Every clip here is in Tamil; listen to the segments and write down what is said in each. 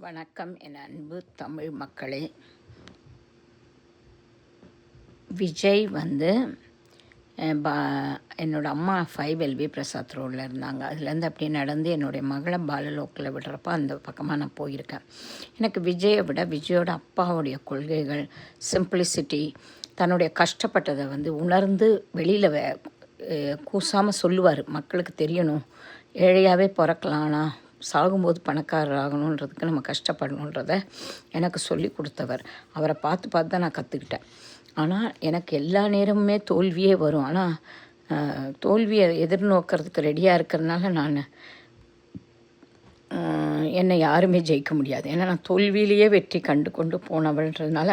வணக்கம் என் அன்பு தமிழ் மக்களே. விஜய் என்னோடய அம்மா 5 LV பிரசாத் ரோடில் இருந்தாங்க. அதுலேருந்து அப்படியே நடந்து என்னுடைய மகளை பாலலோக்கில் விடுறப்ப அந்த பக்கமாக நான் போயிருக்கேன். எனக்கு விஜயை விட விஜயோட அப்பாவுடைய கொள்கைகள், சிம்பிளிசிட்டி, தன்னுடைய கஷ்டப்பட்டதை உணர்ந்து வெளியில் கூசாமல் சொல்லுவார். மக்களுக்கு தெரியணும், ஏழையாகவே பிறக்கலாம், ஆனால் சாகும்போது பணக்காரர் ஆகணுன்றதுக்கு நம்ம கஷ்டப்படணுன்றத எனக்கு சொல்லி கொடுத்தவர். அவரை பார்த்து பார்த்து தான் நான் கற்றுக்கிட்டேன். ஆனால் எனக்கு எல்லா நேரமுமே தோல்வியே வரும். ஆனால் தோல்வியை எதிர்நோக்கிறதுக்கு ரெடியாக இருக்கிறதுனால என்னை யாருமே ஜெயிக்க முடியாது. ஏன்னா நான் தோல்வியிலேயே வெற்றி கண்டு கொண்டு போனவள்ன்றதுனால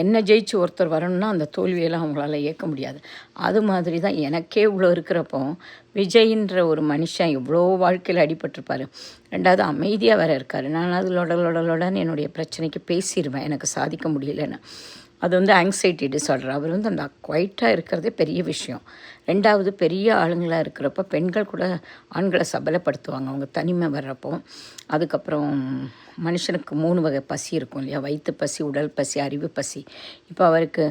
என்னை ஜெயிச்சு ஒருத்தர் வரணும்னா அந்த தோல்வியெல்லாம் அவங்களால ஏற்க முடியாது. அது மாதிரி தான் எனக்கே இவ்வளோ இருக்கிறப்போ விஜயின்ற ஒரு மனுஷன் இவ்வளோ வாழ்க்கையில் அடிபட்டிருப்பார். ரெண்டாவது அமைதியாக வேறு இருக்கார். நான் அது லொடன்னு என்னுடைய பிரச்சனைக்கு பேசிடுவேன் எனக்கு சாதிக்க முடியலன்னு. அது ஆங்ஸைட்டி டிஸார்டர். அவர் அந்த குவைட்டாக இருக்கிறதே பெரிய விஷயம். ரெண்டாவது பெரிய ஆளுங்களாக இருக்கிறப்ப பெண்கள் கூட ஆண்களை சபலப்படுத்துவாங்க அவங்க தனிமை வர்றப்போ. அதுக்கப்புறம் மனுஷனுக்கு 3 வகை பசி இருக்கும் இல்லையா? வயிற்று பசி, உடல் பசி, அறிவு பசி. இப்போ அவருக்கு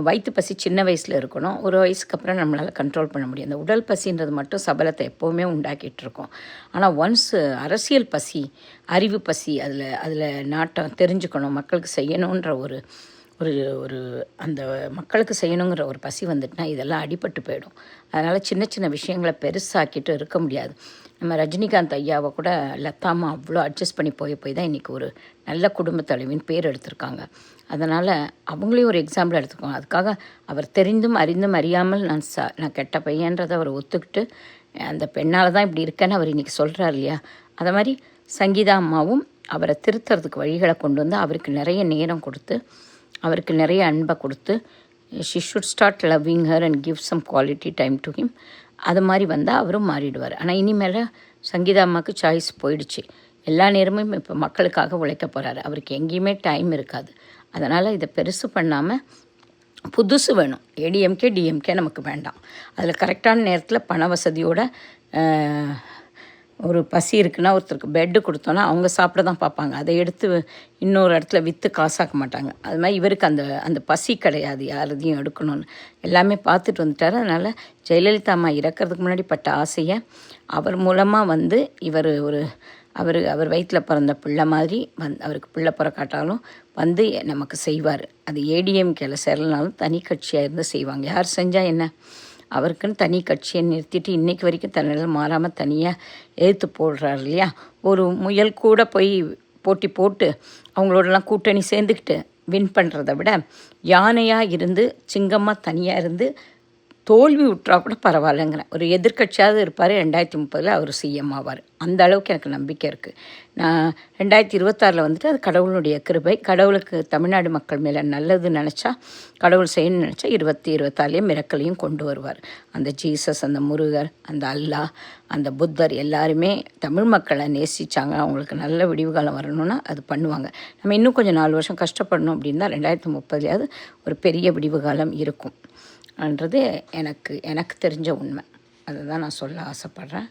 வயிற்று பசி சின்ன வயசில் இருக்கணும். ஒரு வயசுக்கு அப்புறம் நம்மளால் கண்ட்ரோல் பண்ண முடியும். அந்த உடல் பசின்றது மட்டும் சபலத்தை எப்போவுமே உண்டாக்கிட்டு இருக்கோம். ஆனால் ஒன்ஸ் அரசியல் பசி, அறிவு பசி, அதில் நாட்டம் தெரிஞ்சுக்கணும், மக்களுக்கு செய்யணுன்ற ஒரு அந்த மக்களுக்கு செய்யணுங்கிற ஒரு பசி வந்துட்டுனா இதெல்லாம் அடிபட்டு போயிடும். அதனால் சின்ன சின்ன விஷயங்களை பெருசாக்கிட்டு இருக்க முடியாது. நம்ம ரஜினிகாந்த் ஐயாவை கூட லத்தாமா அவ்வளோ அட்ஜஸ்ட் பண்ணி போய் தான் இன்றைக்கி ஒரு நல்ல குடும்ப தலைவின் பேர் எடுத்திருக்காங்க. அதனால் அவங்களையும் ஒரு எக்ஸாம்பிள் எடுத்துக்கோங்க. அதுக்காக அவர் தெரிந்தும் அறிந்தும் அறியாமல் நான் கெட்ட பையன்றதை அவர் ஒத்துக்கிட்டு அந்த பெண்ணால் தான் இப்படி இருக்கேன்னு அவர் இன்றைக்கி சொல்கிறார் இல்லையா? அதை மாதிரி சங்கீதா அம்மாவும் அவரை திருத்துறதுக்கு வழிகளை கொண்டு வந்து அவருக்கு நிறைய நேரம் கொடுத்து, அவருக்கு நிறைய அன்பை கொடுத்து, she should start loving her and give some quality time to him. அது மாதிரி வந்தால் அவரும் மாறிடுவார். ஆனால் இனிமேல் சங்கீதா அம்மாவுக்கு சாய்ஸ் போயிடுச்சு. எல்லா நேரமும் இப்போ மக்களுக்காக உழைக்க போகிறாரு. அவருக்கு எங்கேயுமே டைம் இருக்காது. அதனால் இதை பெருசு பண்ணாமல் புதுசு வேணும். ஏடிஎம்கே டிஎம்கே நமக்கு வேண்டாம். அதில் கரெக்டான நேரத்தில் பண வசதியோட ஒரு பசி இருக்குன்னா ஒருத்தருக்கு பெட்டு கொடுத்தோன்னா அவங்க சாப்பிட தான் பார்ப்பாங்க. அதை எடுத்து இன்னொரு இடத்துல விற்று காசாக்க மாட்டாங்க. அது மாதிரி இவருக்கு அந்த பசி கிடையாது யாரதையும் எடுக்கணும்னு. எல்லாமே பார்த்துட்டு வந்துட்டார். அதனால் ஜெயலலிதா அம்மா இறக்கிறதுக்கு முன்னாடி பட்ட ஆசையை அவர் மூலமாக அவர் வயிற்றில் பிறந்த பிள்ளை மாதிரி அவருக்கு பிள்ளை பிறக்காட்டாலும் நமக்கு செய்வார். அது ஏடிஎம்கேல சேரலனாலும் தனி கட்சியாக இருந்து செய்வாங்க. யார் செஞ்சால் என்ன? அவருக்குன்னு தனி கட்சியை நிறுத்திட்டு இன்றைக்கு வரைக்கும் தன்னிடம் மாறாமல் தனியாக எதிர்த்து போடுறாரு இல்லையா? ஒரு முயல் கூட போய் போட்டி போட்டு அவங்களோடலாம் கூட்டணி சேர்ந்துக்கிட்டு வின் பண்ணுறத விட யானையாக இருந்து சிங்கமாக தனியாக இருந்து தோல்வி விட்டுறா கூட பரவாயில்லைங்கிறேன். ஒரு எதிர்கட்சியாவது இருப்பார். 2030 அவர் சிஎம் ஆவார். அந்த அளவுக்கு எனக்கு நம்பிக்கை இருக்குது. நான் 2026 அது கடவுளுடைய கிருபை. கடவுளுக்கு தமிழ்நாடு மக்கள் மேலே நல்லது நினச்சா, கடவுள் செய்யணும்னு நினச்சா 2026 மிரக்கலையும் கொண்டு வருவார். அந்த ஜீசஸ், அந்த முருகர், அந்த அல்லாஹ், அந்த புத்தர் எல்லாருமே தமிழ் மக்களை நேசித்தாங்க. அவங்களுக்கு நல்ல விடிவு காலம் வரணும்னா அது பண்ணுவாங்க. நம்ம இன்னும் கொஞ்சம் 4 வருஷம் கஷ்டப்படணும் அப்படின்னா 2030 ஒரு பெரிய விடிவு காலம் இருக்கும். எனக்கு தெரிஞ்ச உண்மை. அதை தான் நான் சொல்ல ஆசைப்பட்றேன்.